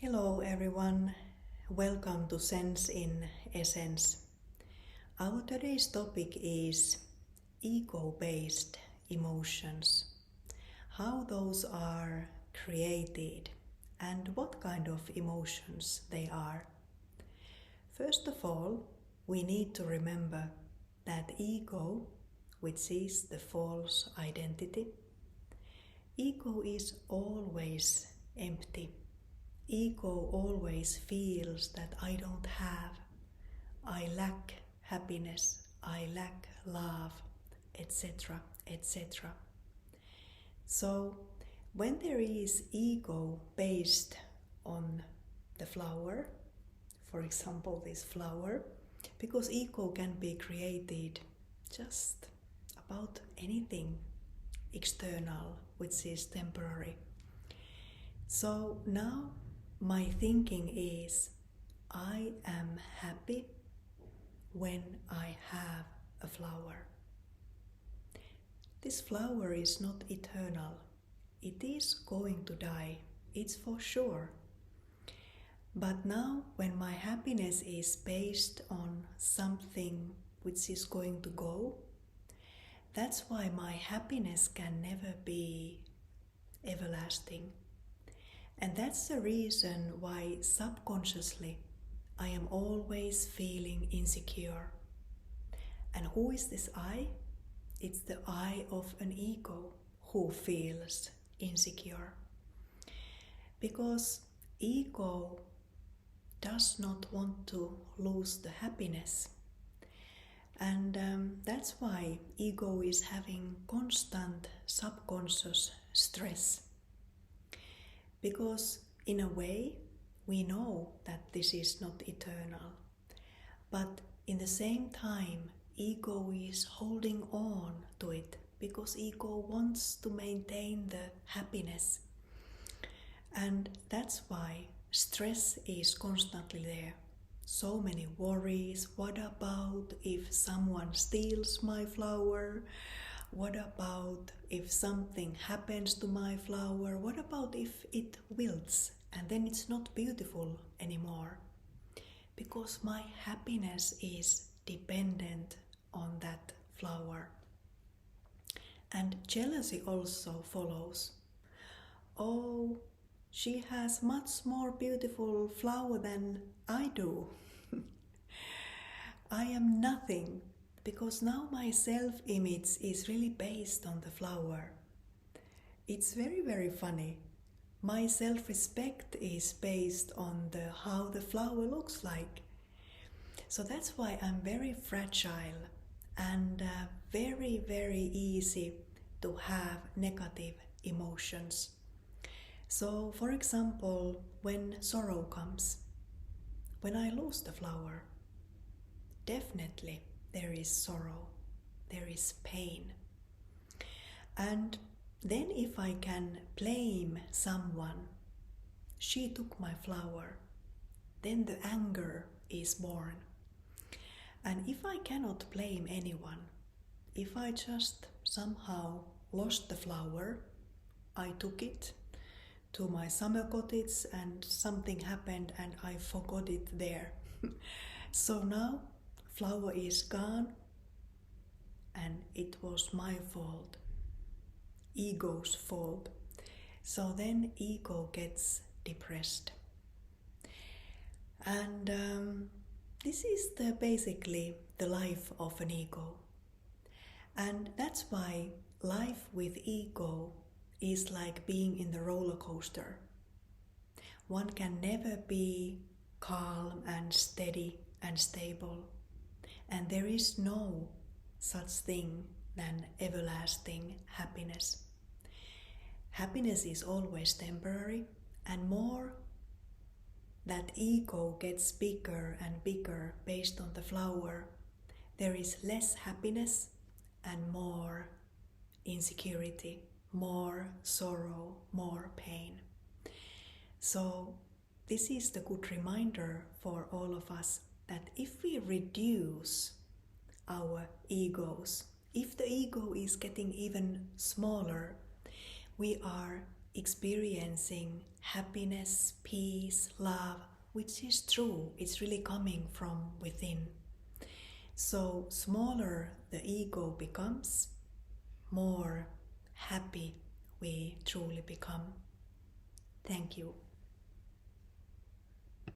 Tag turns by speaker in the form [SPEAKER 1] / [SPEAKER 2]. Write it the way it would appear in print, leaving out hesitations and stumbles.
[SPEAKER 1] Hello everyone, welcome to Sense in Essence. Our today's topic is ego-based emotions, how those are created and what kind of emotions they are. First of all, we need to remember that ego, which is the false identity, ego is always empty. Ego always feels that I don't have, I lack happiness, I lack love, etc., etc. So when there is ego based on the flower, for example this flower, because ego can be created just about anything external which is temporary. So now my thinking is, I am happy when I have a flower. This flower is not eternal. It is going to die, it's for sure. But now when my happiness is based on something which is going to go, that's why my happiness can never be everlasting. And that's the reason why subconsciously I am always feeling insecure. And who is this I? It's the I of an ego who feels insecure. Because ego does not want to lose the happiness. And that's why ego is having constant subconscious stress. Because in a way, we know that this is not eternal. But in the same time, ego is holding on to it because ego wants to maintain the happiness. And that's why stress is constantly there. So many worries. What about if someone steals my flower? What about if something happens to my flower? What about if it wilts and then it's not beautiful anymore? Because my happiness is dependent on that flower. And jealousy also follows. Oh, she has much more beautiful flower than I do. I am nothing. Because now my self-image is really based on the flower. It's very, very funny. My self-respect is based on how the flower looks like. So that's why I'm very fragile and very, very easy to have negative emotions. So, for example, when sorrow comes, when I lose the flower, definitely there is sorrow, there is pain. And then if I can blame someone, she took my flower, then the anger is born. And if I cannot blame anyone, if I just somehow lost the flower, I took it to my summer cottage and something happened and I forgot it there. So now flower is gone and it was my fault, ego's fault. So then ego gets depressed. And this is basically the life of an ego. And that's why life with ego is like being in the roller coaster. One can never be calm and steady and stable. And there is no such thing than everlasting happiness. Happiness is always temporary, and more that ego gets bigger and bigger based on the flower, there is less happiness and more insecurity, more sorrow, more pain. So this is the good reminder for all of us that if we reduce our egos, if the ego is getting even smaller, we are experiencing happiness, peace, love, which is true. It's really coming from within. So smaller the ego becomes, more happy we truly become. Thank you.